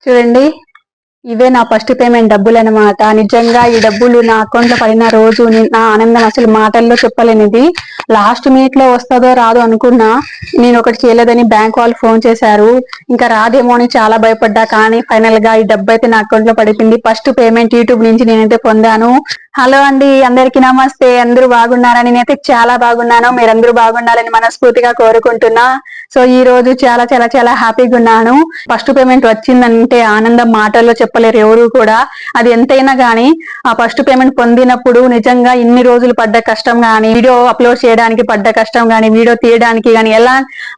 చూడండి, ఇవే నా ఫస్ట్ పేమెంట్ డబ్బులు అనమాట. నిజంగా ఈ డబ్బులు నా అకౌంట్ లో పడిన రోజు నా ఆనందం అసలు మాటల్లో చెప్పలేనిది. లాస్ట్ మినిట్ లో వస్తుందో రాదో అనుకున్నా. నేను ఒకటి చేయలేదని బ్యాంక్ వాళ్ళు ఫోన్ చేశారు. ఇంకా రాదేమో అని చాలా భయపడ్డా, కానీ ఫైనల్ గా ఈ డబ్బు అయితే నా అకౌంట్ లో పడిపోయింది. ఫస్ట్ పేమెంట్ యూట్యూబ్ నుంచి నేనైతే పొందాను. హలో అండి, అందరికి నమస్తే. అందరూ బాగున్నారా? నేనైతే చాలా బాగున్నాను. మీరందరూ బాగుండాలని మనస్ఫూర్తిగా కోరుకుంటున్నా. సో ఈ రోజు చాలా చాలా చాలా హ్యాపీగా ఉన్నాను. ఫస్ట్ పేమెంట్ వచ్చిందంటే ఆనందం మాటల్లో చెప్పలేరు ఎవరు కూడా. అది ఎంతైనా గానీ ఆ ఫస్ట్ పేమెంట్ పొందినప్పుడు నిజంగా ఇన్ని రోజులు పడ్డ కష్టం గానీ, వీడియో అప్లోడ్ చేయడానికి పడ్డ కష్టం గానీ, వీడియో తీయడానికి గానీ, ఎలా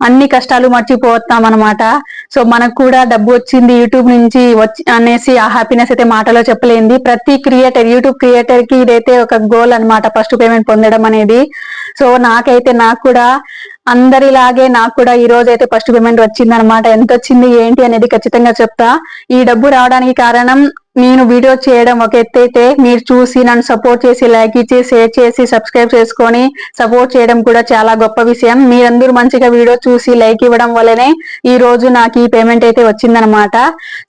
అన్ని కష్టాలు మర్చిపోతాం అనమాట. సో మనకు కూడా డబ్బు వచ్చింది యూట్యూబ్ నుంచి అనేసి ఆ హ్యాపీనెస్ అయితే మాటలో చెప్పలేంది. ప్రతి క్రియేటర్, యూట్యూబ్ క్రియేటర్ కి ఇదైతే ఒక గోల్ అనమాట, ఫస్ట్ పేమెంట్ పొందడం అనేది. సో నాకు కూడా అందరిలాగే నాకు కూడా ఈ రోజు అయితే ఫస్ట్ పేమెంట్ వచ్చింది అనమాట. ఎంత వచ్చింది ఏంటి అనేది ఖచ్చితంగా చెప్తా. ఈ డబ్బు రావడానికి కారణం నేను వీడియో చేయడం ఒక ఎత్తు అయితే, మీరు చూసి నన్ను సపోర్ట్ చేసి లైక్ ఇచ్చి షేర్ చేసి సబ్స్క్రైబ్ చేసుకొని సపోర్ట్ చేయడం కూడా చాలా గొప్ప విషయం. మీరందరూ మంచిగా వీడియో చూసి లైక్ ఇవ్వడం వల్లనే ఈ రోజు నాకు ఈ పేమెంట్ అయితే వచ్చిందనమాట.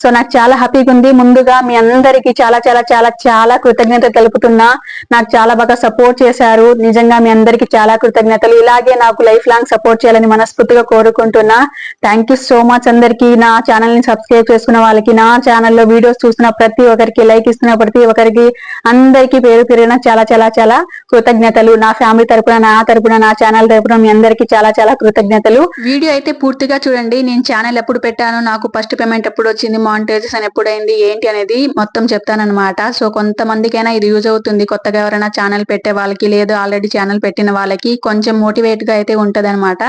సో నాకు చాలా హ్యాపీగా ఉంది. ముందుగా మీ అందరికి చాలా చాలా చాలా చాలా కృతజ్ఞత తెలుపుతున్నా. నాకు చాలా బాగా సపోర్ట్ చేశారు. నిజంగా మీ అందరికి చాలా కృతజ్ఞతలు. ఇలాగే నాకు లైఫ్ లాంగ్ సపోర్ట్ చేయాలని మనస్ఫూర్తిగా కోరుకుంటున్నా. థ్యాంక్ యూ సో మచ్ అందరికి. నా ఛానల్ ని సబ్స్క్రైబ్ చేసుకున్న వాళ్ళకి, నా ఛానల్లో వీడియోస్ చూస్తున్న ప్రతి ఒక్కరికి, లైక్ ఇస్తున్న ప్రతి ఒక్కరికి, అందరికి పేరు పేరున చాలా చాలా చాలా కృతజ్ఞతలు. నా ఫ్యామిలీ తరపున, నా తరపున, నా ఛానల్ తరపున మీ అందరికి చాలా చాలా కృతజ్ఞతలు. వీడియో అయితే పూర్తిగా చూడండి. నేను ఛానల్ ఎప్పుడు పెట్టాను, నాకు ఫస్ట్ పేమెంట్ ఎప్పుడు వచ్చింది, మానిటైజేషన్ ఎప్పుడైంది, ఏంటి అనేది మొత్తం చెప్తానన్నమాట. సో కొంతమందికైనా ఇది యూజ్ అవుతుంది. కొత్తగా ఎవరైనా ఛానల్ పెట్టే వాళ్ళకి, లేదా ఆల్రెడీ ఛానల్ పెట్టిన వాళ్ళకి కొంచెం మోటివేట్ గా అయితే ఉంటది అనమాట.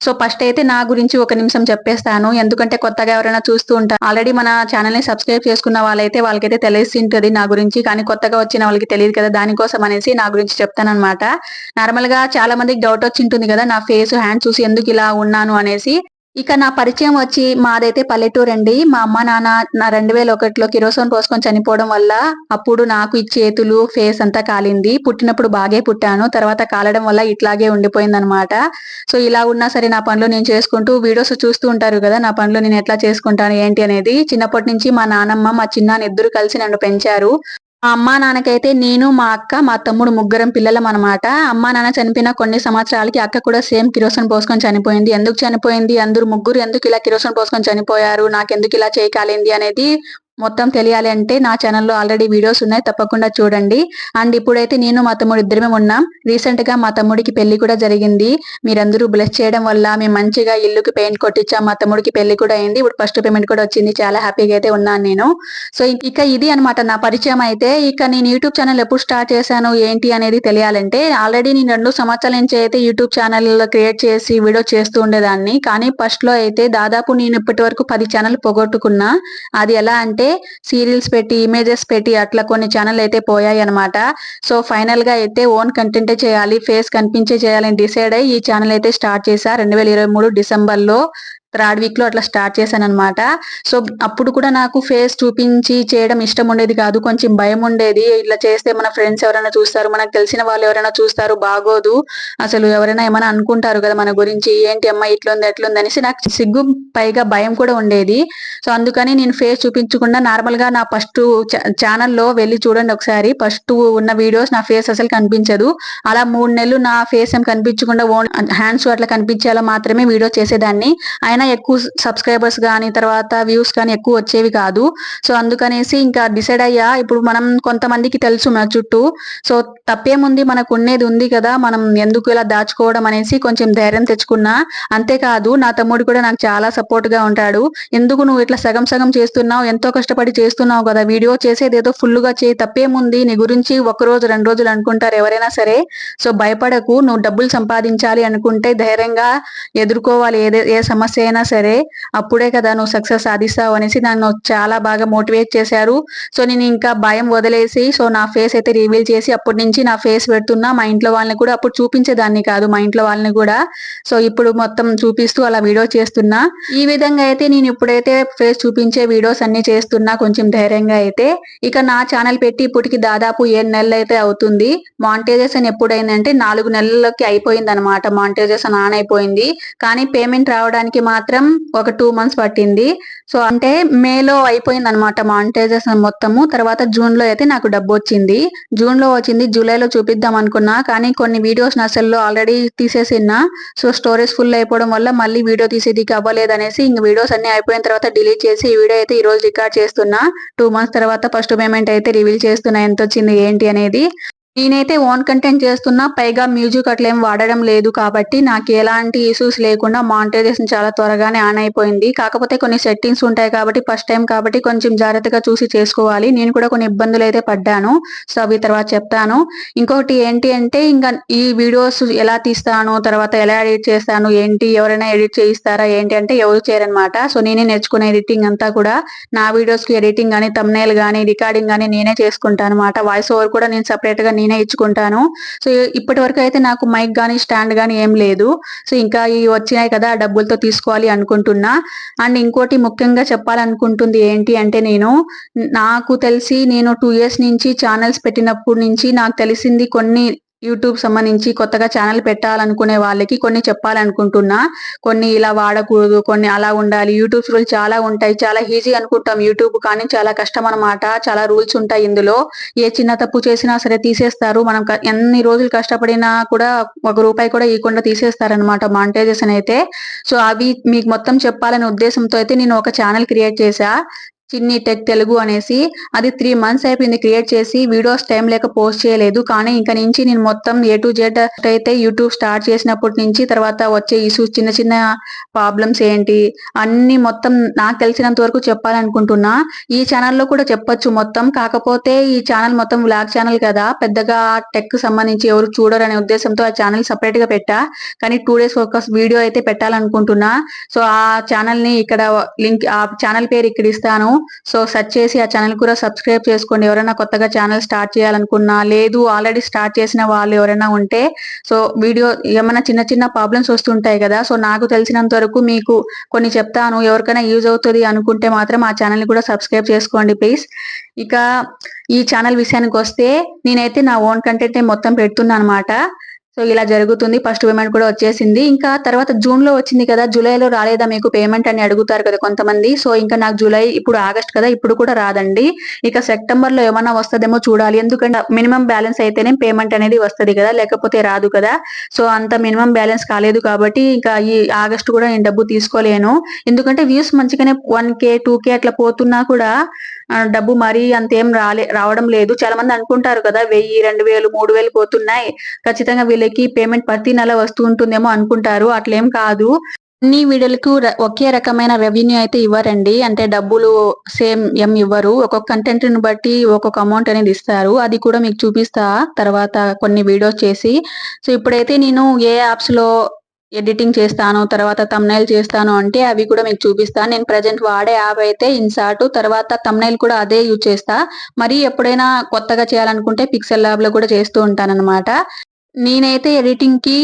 సో ఫస్ట్ అయితే నా గురించి ఒక నిమిషం చెప్పేస్తాను. ఎందుకంటే కొత్తగా ఎవరైనా చూస్తూ ఉంటారు. ఆల్రెడీ మన ఛానల్ ని సబ్స్క్రైబ్ చేసుకున్న వాళ్ళకైతే తెలిసి ఉంటుంది నా గురించి, కానీ కొత్తగా వచ్చిన వాళ్ళకి తెలియదు కదా. దానికోసం అనేసి నా గురించి చెప్తానన్నమాట. నార్మల్ గా చాలా మందికి డౌట్ వచ్చి ఉంటుంది కదా, నా ఫేస్ హ్యాండ్ చూసి ఎందుకు ఇలా ఉన్నాను అనేసి. ఇక నా పరిచయం వచ్చి, మాదైతే పల్లెటూరు అండి. మా అమ్మ నాన్న నా 2001లో కిరోసిన్ పోసుకొని చనిపోవడం వల్ల అప్పుడు నాకు ఈ చేతులు, ఫేస్ అంతా కాలింది. పుట్టినప్పుడు బాగే పుట్టాను, తర్వాత కాలడం వల్ల ఇట్లాగే ఉండిపోయింది అనమాట. సో ఇలా ఉన్నా సరే నా పనులు నేను చేసుకుంటూ, వీడియోస్ చూస్తూ ఉంటారు కదా నా పనులు నేను ఎట్లా చేసుకుంటాను ఏంటి అనేది. చిన్నప్పటి నుంచి మా నాన్నమ్మ, మా చిన్నాన్న ఇద్దరు కలిసి నన్ను పెంచారు. మా అమ్మా నాన్నకైతే నేను, మా అక్క, మా తమ్ముడు ముగ్గురం పిల్లలం అనమాట. అమ్మా నాన్న చనిపోయిన కొన్ని సంవత్సరాలకి అక్క కూడా సేమ్ కిరోసిన్ పోసుకొని చనిపోయింది. ఎందుకు చనిపోయింది, అందరూ ముగ్గురు ఎందుకు ఇలా కిరోసిన్ పోసుకొని చనిపోయారు, నాకెందుకు ఇలా చేయకాలింది అనేది మొత్తం తెలియాలి అంటే నా ఛానల్లో ఆల్రెడీ వీడియోస్ ఉన్నాయి, తప్పకుండా చూడండి. అండ్ ఇప్పుడైతే నేను మా తమ్ముడు ఇద్దరమే ఉన్నాం. రీసెంట్ గా మా తమ్ముడికి పెళ్లి కూడా జరిగింది. మీరందరూ బ్లెస్ చేయడం వల్ల మేము మంచిగా ఇల్లుకి పెయింట్ కొట్టించాం. మా తమ్ముడికి పెళ్లి కూడా అయింది. ఇప్పుడు ఫస్ట్ పేమెంట్ కూడా వచ్చింది. చాలా హ్యాపీగా అయితే ఉన్నాను నేను. సో ఇక ఇది అనమాట నా పరిచయం అయితే. ఇక నేను యూట్యూబ్ ఛానల్ ఎప్పుడు స్టార్ట్ చేశాను ఏంటి అనేది తెలియాలంటే, ఆల్రెడీ నేను 2 సంవత్సరాల నుంచి అయితే యూట్యూబ్ ఛానల్ క్రియేట్ చేసి వీడియో చేస్తూ ఉండేదాన్ని. కానీ ఫస్ట్ లో అయితే దాదాపు నేను ఇప్పటి వరకు 10 ఛానల్ పోగొట్టుకున్నా. అది ఎలా అంటే, సీరియల్స్ పెట్టి, ఇమేజెస్ పెట్టి అట్లా కొన్ని ఛానల్ అయితే పోయాయి అనమాట. సో ఫైనల్ గా అయితే ఓన్ కంటెంటే చేయాలి, ఫేస్ కనిపించే చేయాలని డిసైడ్ అయ్యి ఈ ఛానల్ అయితే స్టార్ట్ చేశా 2023 డిసెంబర్ లో, 3rd వీక్ లో అట్లా స్టార్ట్ చేశాను అనమాట. సో అప్పుడు కూడా నాకు ఫేస్ చూపించి చేయడం ఇష్టం ఉండేది కాదు, కొంచెం భయం ఉండేది. ఇట్లా చేస్తే మన ఫ్రెండ్స్ ఎవరైనా చూస్తారు, మనకు తెలిసిన వాళ్ళు ఎవరైనా చూస్తారు, బాగోదు, అసలు ఎవరైనా ఏమైనా అనుకుంటారు కదా మన గురించి, ఏంటి అమ్మ ఇట్లుంది ఎట్లుంది అనేసి నాకు సిగ్గు పైగా భయం కూడా ఉండేది. సో అందుకని నేను ఫేస్ చూపించకుండా నార్మల్ గా నా ఫస్ట్ ఛానల్లో వెళ్ళి చూడండి ఒకసారి. ఫస్ట్ ఉన్న వీడియోస్ నా ఫేస్ అసలు కనిపించదు. అలా 3 నెలలు నా ఫేస్ ఏం కనిపించకుండా ఓన్ హ్యాండ్స్ అట్లా కనిపించేలా మాత్రమే వీడియో చేసేదాన్ని. అయినా ఎక్కువ సబ్స్క్రైబర్స్ కానీ, తర్వాత వ్యూస్ కానీ ఎక్కువ వచ్చేవి కాదు. సో అందుకనేసి ఇంకా డిసైడ్ అయ్యా, ఇప్పుడు మనం కొంతమందికి తెలుసు మన చుట్టూ, సో తప్పేముంది, మనకు ఉండేది ఉంది కదా, మనం ఎందుకు ఇలా దాచుకోవడం అనేసి కొంచెం ధైర్యం తెచ్చుకున్నా. అంతేకాదు నా తమ్ముడు కూడా నాకు చాలా సపోర్ట్ గా ఉంటాడు. ఎందుకు నువ్వు ఇట్లా సగం సగం చేస్తున్నావు, ఎంతో కష్టపడి చేస్తున్నావు కదా, వీడియో చేసేది ఏదో ఫుల్ గా చేయి, తప్పేముంది, నీ గురించి 1 రోజు 2 రోజులు అనుకుంటారు ఎవరైనా సరే. సో భయపడకు, నువ్వు డబ్బులు సంపాదించాలి అనుకుంటే ధైర్యంగా ఎదుర్కోవాలి ఏ సమస్య అయినా సరే, అప్పుడే కదా నువ్వు సక్సెస్ సాధిస్తావు అనేసి నన్ను చాలా బాగా మోటివేట్ చేశారు. సో నేను ఇంకా భయం వదిలేసి, సో నా ఫేస్ అయితే రివీల్ చేసి అప్పటి నుంచి నా ఫేస్ పెడుతున్నా. మా ఇంట్లో వాళ్ళని కూడా, అప్పుడు చూపించేదాన్ని కాదు మా ఇంట్లో వాళ్ళని కూడా, సో ఇప్పుడు మొత్తం చూపిస్తూ అలా వీడియో చేస్తున్నా. ఈ విధంగా అయితే నేను ఇప్పుడైతే ఫేస్ చూపించే వీడియోస్ అన్ని చేస్తున్నా కొంచెం ధైర్యంగా అయితే. ఇక నా ఛానల్ పెట్టి ఇప్పటికి దాదాపు 7 నెలలు అయితే అవుతుంది. మానిటైజేషన్ ఎప్పుడైందంటే 4 నెలలకి అయిపోయింది అనమాట. మానిటైజేషన్ ఆన్ అయిపోయింది, కానీ పేమెంట్ రావడానికి మాత్రం మాత్రం ఒక 2 మంత్స్ పట్టింది. సో అంటే మేలో అయిపోయింది అనమాట మానిటైజేషన్ మొత్తము. తర్వాత జూన్ లో అయితే నాకు డబ్బు వచ్చింది. జూన్ లో వచ్చింది, జూలైలో చూపిద్దాం అనుకున్నా, కానీ కొన్ని వీడియోస్ నా సెల్ లో ఆల్రెడీ తీసేసిన్నా. సో స్టోరేజ్ ఫుల్ అయిపోవడం వల్ల మళ్ళీ వీడియో తీసేదికి అవ్వలేదు అనేసి ఇంక వీడియోస్ అన్ని అయిపోయిన తర్వాత డిలీట్ చేసి ఈ వీడియో అయితే ఈ రోజు రికార్డ్ చేస్తున్నా. 2 మంత్స్ తర్వాత ఫస్ట్ పేమెంట్ అయితే రివీల్ చేస్తున్నా ఎంత వచ్చింది ఏంటి అనేది. నేనైతే ఓన్ కంటెంట్ చేస్తున్నా, పైగా మ్యూజిక్ అట్లేం వాడడం లేదు కాబట్టి నాకు ఎలాంటి ఇష్యూస్ లేకుండా మానిటైజేషన్ చాలా త్వరగానే ఆన్ అయిపోయింది. కాకపోతే కొన్ని సెట్టింగ్స్ ఉంటాయి కాబట్టి ఫస్ట్ టైం కాబట్టి కొంచెం జాగ్రత్తగా చూసి చేసుకోవాలి. నేను కూడా కొన్ని ఇబ్బందులు అయితే పడ్డాను. సో అవి తర్వాత చెప్తాను. ఇంకొకటి ఏంటి అంటే ఇంకా ఈ వీడియోస్ ఎలా తీస్తాను, తర్వాత ఎలా ఎడిట్ చేస్తాను ఏంటి, ఎవరైనా ఎడిట్ చేయిస్తారా ఏంటి అంటే ఎవరు చేయరనమాట. సో నేనే నేర్చుకునే ఎడిటింగ్ అంతా కూడా. నా వీడియోస్ కి ఎడిటింగ్ కానీ, థంబ్నెయిల్ కానీ, రికార్డింగ్ కానీ నేనే చేసుకుంటాను అనమాట. వాయిస్ ఓవర్ కూడా నేను సెపరేట్ గా నేనే ఇచ్చుకుంటాను. సో ఇప్పటి వరకు అయితే నాకు మైక్ గానీ స్టాండ్ గానీ ఏం లేదు. సో ఇంకా ఇవి వచ్చినాయి కదా, డబ్బులతో తీసుకోవాలి అనుకుంటున్నా. అండ్ ఇంకోటి ముఖ్యంగా చెప్పాలనుకుంటుంది ఏంటి అంటే, నాకు తెలిసి నేను 2 years నుంచి ఛానల్స్ పెట్టినప్పటి నుంచి నాకు తెలిసింది కొన్ని యూట్యూబ్ సంబంధించి కొత్తగా ఛానల్ పెట్టాలనుకునే వాళ్ళకి కొన్ని చెప్పాలనుకుంటున్నా. కొన్ని ఇలా వాడకూడదు, కొన్ని అలా ఉండాలి, యూట్యూబ్ రూల్స్ చాలా ఉంటాయి. చాలా ఈజీ అనుకుంటాం యూట్యూబ్, కానీ చాలా కష్టం అనమాట. చాలా రూల్స్ ఉంటాయి ఇందులో. ఏ చిన్న తప్పు చేసినా సరే తీసేస్తారు. మనం ఎన్ని రోజులు కష్టపడినా కూడా ₹1 కూడా ఇవ్వకుండా తీసేస్తారనమాట మానిటైజేషన్ అయితే. సో అవి మీకు మొత్తం చెప్పాలనే ఉద్దేశంతో అయితే నేను ఒక ఛానల్ క్రియేట్ చేశా, చిన్ని టెక్ తెలుగు అనేసి. అది 3 months అయిపోయింది క్రియేట్ చేసి. వీడియోస్ టైం లేక పోస్ట్ చేయలేదు, కానీ ఇంకా నుంచి నేను మొత్తం A to Z అయితే యూట్యూబ్ స్టార్ట్ చేసినప్పటి నుంచి తర్వాత వచ్చే ఇష్యూస్, చిన్న చిన్న ప్రాబ్లమ్స్ ఏంటి అన్ని మొత్తం నాకు తెలిసినంత వరకు చెప్పాలనుకుంటున్నా. ఈ ఛానల్లో కూడా చెప్పొచ్చు మొత్తం, కాకపోతే ఈ ఛానల్ మొత్తం వ్లాగ్ ఛానల్ కదా, పెద్దగా టెక్ సంబంధించి ఎవరు చూడరు అనే ఉద్దేశంతో ఆ ఛానల్ సపరేట్ గా పెట్టా. కానీ 2 days ఒక వీడియో అయితే పెట్టాలనుకుంటున్నా. సో ఆ ఛానల్ ని ఇక్కడ లింక్, ఆ ఛానల్ పేరు ఇక్కడ ఇస్తాను. సో సెర్చ్ చేసి ఆ ఛానల్ కూడా సబ్స్క్రైబ్ చేసుకోండి. ఎవరైనా కొత్తగా ఛానల్ స్టార్ట్ చేయాలనుకున్నా, లేదు ఆల్రెడీ స్టార్ట్ చేసిన వాళ్ళు ఎవరైనా ఉంటే. సో వీడియో ఏమైనా చిన్న చిన్న ప్రాబ్లమ్స్ వస్తుంటాయి కదా, సో నాకు తెలిసినంత వరకు మీకు కొన్ని చెప్తాను. ఎవరికైనా యూజ్ అవుతుంది అనుకుంటే మాత్రం ఆ ఛానల్ ని కూడా సబ్స్క్రైబ్ చేసుకోండి ప్లీజ్. ఇక ఈ ఛానల్ విషయానికి వస్తే, నేనైతే నా ఓన్ కంటెంట్ మొత్తం పెడుతున్నా అనమాట. సో ఇలా జరుగుతుంది. ఫస్ట్ పేమెంట్ కూడా వచ్చేసింది. ఇంకా తర్వాత జూన్ లో వచ్చింది కదా, జూలైలో రాలేదా మీకు పేమెంట్ అని అడుగుతారు కదా కొంతమంది. సో ఇంకా నాకు జూలై, ఇప్పుడు ఆగస్ట్ కదా, ఇప్పుడు కూడా రాదండి. ఇక సెప్టెంబర్ లో ఏమన్నా వస్తుందేమో చూడాలి. ఎందుకంటే మినిమం బ్యాలెన్స్ అయితేనే పేమెంట్ అనేది వస్తుంది కదా, లేకపోతే రాదు కదా. సో అంత మినిమం బ్యాలెన్స్ కాలేదు కాబట్టి ఇంకా ఈ ఆగస్ట్ కూడా నేను డబ్బు తీసుకోలేను. ఎందుకంటే వ్యూస్ మంచిగానే 1K 2K అట్లా పోతున్నా కూడా డబ్బు మరీ అంతేం రావడం లేదు. చాలా మంది అనుకుంటారు కదా 1000, 2000, 3000 పోతున్నాయి, ఖచ్చితంగా వీళ్ళకి పేమెంట్ ప్రతి నెల వస్తూ ఉంటుందేమో అనుకుంటారు. అట్లేం కాదు. అన్ని వీడియోలకు ఒకే రకమైన రెవెన్యూ అయితే ఇవ్వరండి. అంటే డబ్బులు సేమ్ ఏం ఇవ్వరు. ఒక్కొక్క కంటెంట్ ని బట్టి ఒక్కొక్క అమౌంట్ అనేది ఇస్తారు. అది కూడా మీకు చూపిస్తా తర్వాత కొన్ని వీడియోస్ చేసి. సో ఇప్పుడైతే నేను ఏ యాప్స్ లో ఎడిటింగ్ చేస్తాను, తర్వాత థంబ్నెయిల్ చేస్తాను అంటే అవి కూడా మీకు చూపిస్తాను. నేను ప్రజెంట్ వాడే యాప్ అయితే ఇన్సార్ట్, తర్వాత థంబ్నెయిల్ కూడా అదే యూజ్ చేస్తా. మరి ఎప్పుడైనా కొత్తగా చేయాలనుకుంటే పిక్సెల్ ల్యాబ్ లో కూడా చేస్తూ ఉంటాను అనమాట. నేనైతే ఎడిటింగ్ కి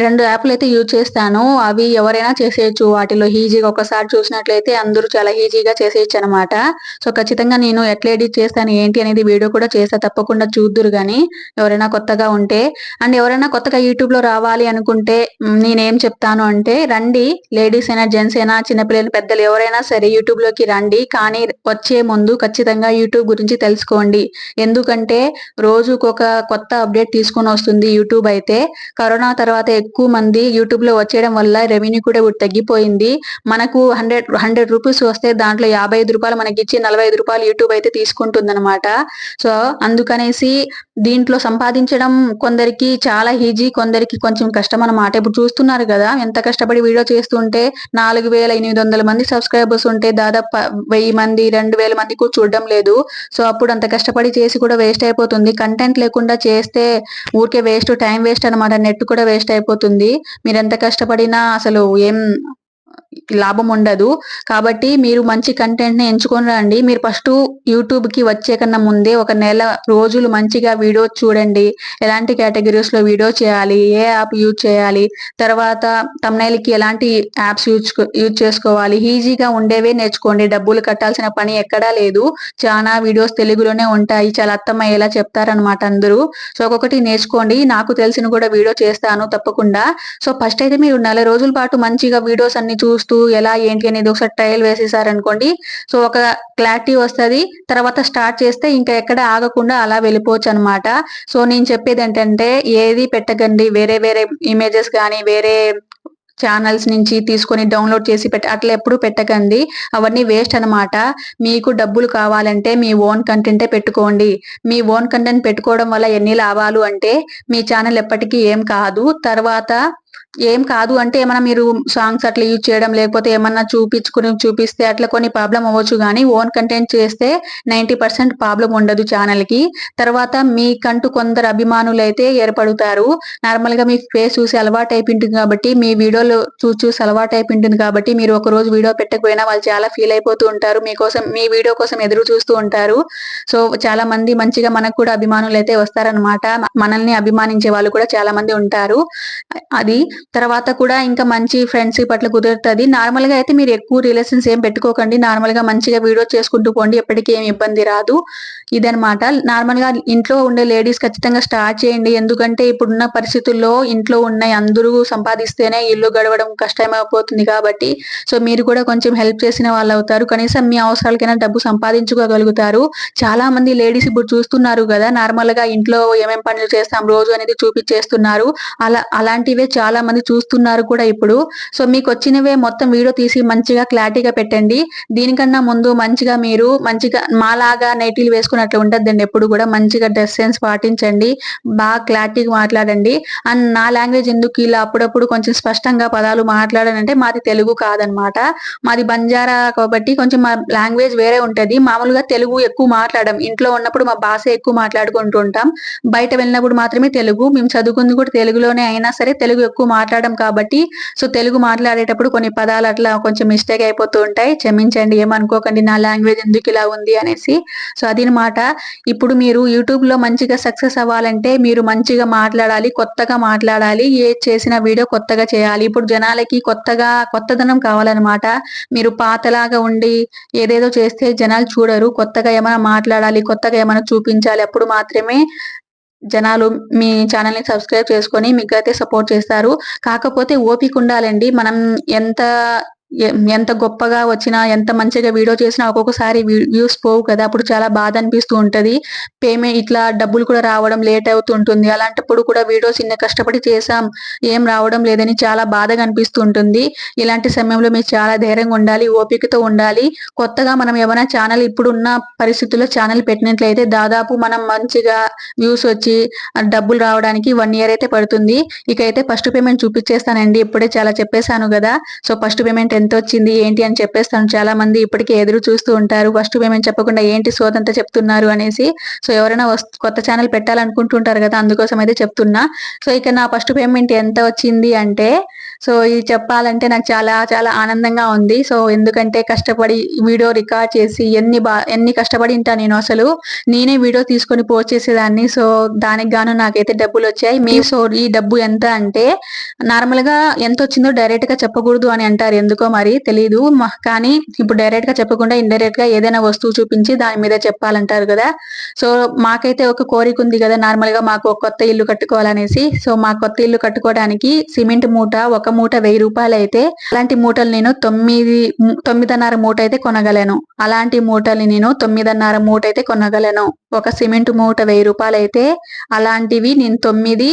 2 యాప్లు అయితే యూజ్ చేస్తాను. అవి ఎవరైనా చేసేయచ్చు. వాటిలో ఈజీగా ఒకసారి చూసినట్లయితే అందరూ చాలా ఈజీగా చేసేయచ్చు అనమాట. సో ఖచ్చితంగా నేను ఎట్లా ఎడిట్ చేస్తాను ఏంటి అనేది వీడియో కూడా చేస్తా, తప్పకుండా చూద్దురు గాని ఎవరైనా కొత్తగా ఉంటే. అండ్ ఎవరైనా కొత్తగా యూట్యూబ్ లో రావాలి అనుకుంటే నేనేం చెప్తాను అంటే, రండి, లేడీస్ అయినా జెంట్స్ అయినా చిన్నపిల్లలు పెద్దలు ఎవరైనా సరే యూట్యూబ్ లోకి రండి. కానీ వచ్చే ముందు ఖచ్చితంగా యూట్యూబ్ గురించి తెలుసుకోండి. ఎందుకంటే రోజుకొక కొత్త అప్డేట్ తీసుకొని వస్తుంది యూట్యూబ్ అయితే. కరోనా తర్వాత ఎక్కువ మంది యూట్యూబ్ లో వచ్చేయడం వల్ల రెవెన్యూ కూడా తగ్గిపోయింది. మనకు 100 రూపీస్ వస్తే దాంట్లో ₹55 మనకి ఇచ్చి ₹45 యూట్యూబ్ అయితే తీసుకుంటుంది అనమాట. సో అందుకనేసి దీంట్లో సంపాదించడం కొందరికి చాలా ఈజీ, కొందరికి కొంచెం కష్టం అనమాట. ఇప్పుడు చూస్తున్నారు కదా ఎంత కష్టపడి వీడియో చేస్తుంటే 4800 మంది సబ్స్క్రైబర్స్ ఉంటే దాదాపు 1000 మంది 2000 మంది కూడా చూడడం లేదు. సో అప్పుడు అంత కష్టపడి చేసి కూడా వేస్ట్ అయిపోతుంది. కంటెంట్ లేకుండా చేస్తే ఊరికే వేస్ట్, టైం వేస్ట్ అనమాట. నెట్ కూడా వేస్ట్ అయిపోతుంది. మీరు ఎంత కష్టపడినా అసలు ఏం లాభం ఉండదు. కాబట్టి మీరు మంచి కంటెంట్ ని ఎంచుకొని రండి. మీరు ఫస్ట్ యూట్యూబ్ కి వచ్చే కన్నా ముందే ఒక నెల రోజులు మంచిగా వీడియో చూడండి. ఎలాంటి కేటగిరీస్ లో వీడియో చేయాలి, ఏ యాప్ యూజ్ చేయాలి, తర్వాత థంబ్నెయిల్ కి ఎలాంటి యాప్స్ యూజ్ చేసుకోవాలి, ఈజీగా ఉండేవే నేర్చుకోండి. డబ్బులు కట్టాల్సిన పని ఎక్కడా లేదు. చాలా వీడియోస్ తెలుగులోనే ఉంటాయి, చాలా అర్థమయ్యేలా చెప్తారనమాట అందరూ. సో ఒక్కొక్కటి నేర్చుకోండి. నాకు తెలిసిన కూడా వీడియో చేస్తాను తప్పకుండా. సో ఫస్ట్ అయితే మీరు నెల రోజుల పాటు మంచిగా వీడియోస్ అన్ని చూసి చూస్తూ ఎలా ఏంటి అనేది ఒకసారి ట్రయల్ వేసేసారనుకోండి, సో ఒక క్లారిటీ వస్తది. తర్వాత స్టార్ట్ చేస్తే ఇంకా ఎక్కడ ఆగకుండా అలా వెళ్ళిపోవచ్చు అనమాట. సో నేను చెప్పేది ఏంటంటే ఏది పెట్టకండి, వేరే వేరే ఇమేజెస్ గానీ వేరే ఛానల్స్ నుంచి తీసుకొని డౌన్లోడ్ చేసి అట్లా ఎప్పుడు పెట్టకండి. అవన్నీ వేస్ట్ అనమాట. మీకు డబ్బులు కావాలంటే మీ ఓన్ కంటెంటే పెట్టుకోండి. మీ ఓన్ కంటెంట్ పెట్టుకోవడం వల్ల ఎన్ని లాభాలు అంటే, మీ ఛానల్ ఎప్పటికీ ఏం కాదు. తర్వాత ఏం కాదు అంటే ఏమన్నా మీరు సాంగ్స్ అట్లా యూజ్ చేయడం, లేకపోతే ఏమన్నా చూపిస్తే అట్లా కొన్ని ప్రాబ్లం అవ్వచ్చు. కానీ ఓన్ కంటెంట్ చేస్తే 90% ప్రాబ్లం ఉండదు ఛానల్ కి. తర్వాత మీకంటూ కొందరు అభిమానులు అయితే ఏర్పడుతారు. నార్మల్ గా మీ ఫేస్ చూసి అలవాటు అయిపోయింటుంది కాబట్టి, మీ వీడియోలు చూసి అలవాటు అయిపోయింటుంది కాబట్టి, మీరు ఒక రోజు వీడియో పెట్టకపోయినా వాళ్ళు చాలా ఫీల్ అయిపోతూ ఉంటారు. మీకోసం మీ వీడియో కోసం ఎదురు చూస్తూ ఉంటారు. సో చాలా మంది మంచిగా మనకు కూడా అభిమానులు అయితే వస్తారనమాట. మనల్ని అభిమానించే వాళ్ళు కూడా చాలా మంది ఉంటారు. అది తర్వాత కూడా ఇంకా మంచి ఫ్రెండ్షిప్ అట్లా కుదురుతుంది. నార్మల్ గా అయితే మీరు ఎక్కువ రిలేషన్స్ ఏం పెట్టుకోకండి. నార్మల్ గా మంచిగా వీడియో చేసుకుంటూ పోండి, ఎప్పటికీ ఏం ఇబ్బంది రాదు. ఇదనమాట. నార్మల్ గా ఇంట్లో ఉండే లేడీస్ ఖచ్చితంగా స్టార్ట్ చేయండి. ఎందుకంటే ఇప్పుడున్న పరిస్థితుల్లో ఇంట్లో ఉన్నాయి అందరూ సంపాదిస్తేనే ఇల్లు గడవడం కష్టమైపోతుంది కాబట్టి, సో మీరు కూడా కొంచెం హెల్ప్ చేసిన వాళ్ళు అవుతారు. కనీసం మీ అవసరాలకైనా డబ్బు సంపాదించుకోగలుగుతారు. చాలా మంది లేడీస్ ఇప్పుడు చూస్తున్నారు కదా, నార్మల్ గా ఇంట్లో ఏమేం పనులు చేస్తాం రోజు అనేది చూపించేస్తున్నారు. అలాంటివే చాలా మంది చూస్తున్నారు కూడా ఇప్పుడు. సో మీకు వచ్చినవే మొత్తం వీడియో తీసి మంచిగా క్లారిటీగా పెట్టండి. దీనికన్నా ముందు మంచిగా మీరు మాలాగా నైటీలు వేసుకున్నట్లు ఉండద్దండి. ఎప్పుడు కూడా మంచిగా డ్రెస్ సెన్స్ పాటించండి, బాగా క్లారిటీగా మాట్లాడండి. అండ్ నా లాంగ్వేజ్ ఎందుకు ఇలా అప్పుడప్పుడు కొంచెం స్పష్టంగా పదాలు మాట్లాడానంటే, మాది తెలుగు కాదనమాట, మాది బంజారా కాబట్టి కొంచెం మా లాంగ్వేజ్ వేరే ఉంటది. మామూలుగా తెలుగు ఎక్కువ మాట్లాడడం, ఇంట్లో ఉన్నప్పుడు మా భాష ఎక్కువ మాట్లాడుకుంటూ ఉంటాం. బయట వెళ్ళినప్పుడు మాత్రమే తెలుగు. మేము చదువుకుంది కూడా తెలుగులోనే అయినా సరే తెలుగు ఎక్కువ మాట్లాడడం కాబట్టి, సో తెలుగు మాట్లాడేటప్పుడు కొన్ని పదాలు అట్లా కొంచెం మిస్టేక్ అయిపోతూ ఉంటాయి. క్షమించండి, ఏమనుకోకండి నా లాంగ్వేజ్ ఎందుకు ఇలా ఉంది అనేసి. సో అదనమాట. ఇప్పుడు మీరు యూట్యూబ్ లో మంచిగా సక్సెస్ అవ్వాలంటే మీరు మంచిగా మాట్లాడాలి, కొత్తగా మాట్లాడాలి. ఏ చేసిన వీడియో కొత్తగా చేయాలి. ఇప్పుడు జనాలకి కొత్తదనం కావాలన్నమాట. మీరు పాతలాగా ఉండి ఏదేదో చేస్తే జనాలు చూడరు. కొత్తగా ఏమైనా మాట్లాడాలి, కొత్తగా ఏమైనా చూపించాలి. అప్పుడు మాత్రమే జనాలు మీ ఛానల్ ని సబ్స్క్రైబ్ చేసుకొని మీకు అయితే సపోర్ట్ చేస్తారు. కాకపోతే ఓపిక ఉండాలండి. మనం ఎంత గొప్పగా వచ్చినా, ఎంత మంచిగా వీడియో చేసినా ఒక్కొక్కసారి వ్యూస్ పోవు కదా, అప్పుడు చాలా బాధ అనిపిస్తూ ఉంటది. పేమెంట్ ఇట్లా డబ్బులు కూడా రావడం లేట్ అవుతుంటుంది. అలాంటప్పుడు కూడా వీడియోస్ ఇన్ని కష్టపడి చేసాం, ఏం రావడం లేదని చాలా బాధగా అనిపిస్తూ ఉంటుంది. ఇలాంటి సమయంలో మీరు చాలా ధైర్యంగా ఉండాలి, ఓపికతో ఉండాలి. కొత్తగా మనం ఏమైనా ఛానల్ ఇప్పుడున్న పరిస్థితుల్లో ఛానల్ పెట్టినట్లయితే దాదాపు మనం మంచిగా వ్యూస్ వచ్చి డబ్బులు రావడానికి 1 year అయితే పడుతుంది. ఇకైతే ఫస్ట్ పేమెంట్ చూపించేస్తానండి. ఇప్పుడే చాలా చెప్పేశాను కదా. సో ఫస్ట్ పేమెంట్ ఎంత వచ్చింది ఏంటి అని చెప్పేస్తాను. చాలా మంది ఇప్పటికే ఎదురు చూస్తూ ఉంటారు, ఫస్ట్ పేమెంట్ చెప్పకుండా ఏంటి సోదంతా చెప్తున్నారు అనేసి. సో ఎవరైనా కొత్త ఛానల్ పెట్టాలనుకుంటుంటారు కదా, అందుకోసం అయితే చెప్తున్నా. సో ఇక నా ఫస్ట్ పేమెంట్ ఎంత వచ్చింది అంటే, సో ఇది చెప్పాలంటే నాకు చాలా చాలా ఆనందంగా ఉంది. సో ఎందుకంటే కష్టపడి వీడియో రికార్డ్ చేసి ఎన్ని కష్టపడి ఉంటా నేను. అసలు నేనే వీడియో తీసుకొని పోస్ట్ చేసేదాన్ని. సో దానికి గాను నాకైతే డబ్బులు వచ్చాయి. సో ఈ డబ్బు ఎంత అంటే, నార్మల్ గా ఎంత వచ్చిందో డైరెక్ట్ గా చెప్పకూడదు అని అంటారు, ఎందుకో మరి తెలీదు. కానీ ఇప్పుడు డైరెక్ట్ గా చెప్పకుండా ఇండైరెక్ట్ గా ఏదైనా వస్తువు చూపించి దాని మీద చెప్పాలంటారు కదా. సో మాకైతే ఒక కోరిక ఉంది కదా, నార్మల్ గా మాకు ఒక కొత్త ఇల్లు కట్టుకోవాలనేసి. సో మా కొత్త ఇల్లు కట్టుకోవడానికి సిమెంట్ మూట, ఒక మూట 1000 రూపాయలు అయితే, అలాంటి మూటలు నేను 9.5 మూట అయితే కొనగలను. అలాంటి మూటలు నేను 9.5 మూట అయితే కొనగలను. ఒక సిమెంట్ మూట 1000 రూపాయలు అయితే, అలాంటివి నేను 9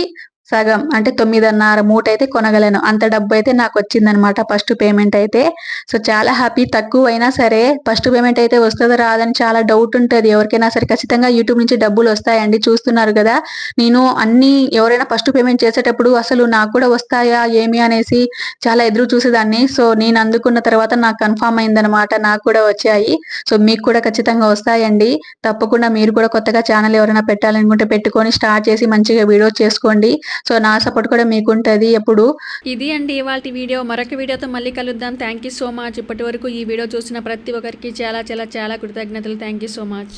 సగం అంటే 9.5 మూట అయితే కొనగలను. అంత డబ్బు అయితే నాకు వచ్చిందనమాట ఫస్ట్ పేమెంట్ అయితే. సో చాలా హ్యాపీ. తక్కువ అయినా సరే ఫస్ట్ పేమెంట్ అయితే వస్తుందో రాదని చాలా డౌట్ ఉంటుంది ఎవరికైనా సరే. ఖచ్చితంగా యూట్యూబ్ నుంచి డబ్బులు వస్తాయండి, చూస్తున్నారు కదా. నేను ఎవరైనా ఫస్ట్ పేమెంట్ చేసేటప్పుడు అసలు నాకు కూడా వస్తాయా ఏమి అనేసి చాలా ఎదురు చూసేదాన్ని. సో నేను అందుకున్న తర్వాత నాకు కన్ఫామ్ అయిందనమాట, నాకు కూడా వచ్చాయి. సో మీకు కూడా ఖచ్చితంగా వస్తాయండి. తప్పకుండా మీరు కూడా కొత్తగా ఛానల్ ఎవరైనా పెట్టాలనుకుంటే పెట్టుకొని స్టార్ట్ చేసి మంచిగా వీడియో చేసుకోండి. సో నా సపోర్ట్ కూడా మీకు ఉంటుంది ఎప్పుడు. ఇది అండి ఇవాల్టి వీడియో. మరొక వీడియోతో మళ్ళీ కలుద్దాం. Thank you so much. ఇప్పటి వరకు ఈ వీడియో చూసిన ప్రతి ఒక్కరికి చాలా చాలా చాలా కృతజ్ఞతలు. Thank you so much.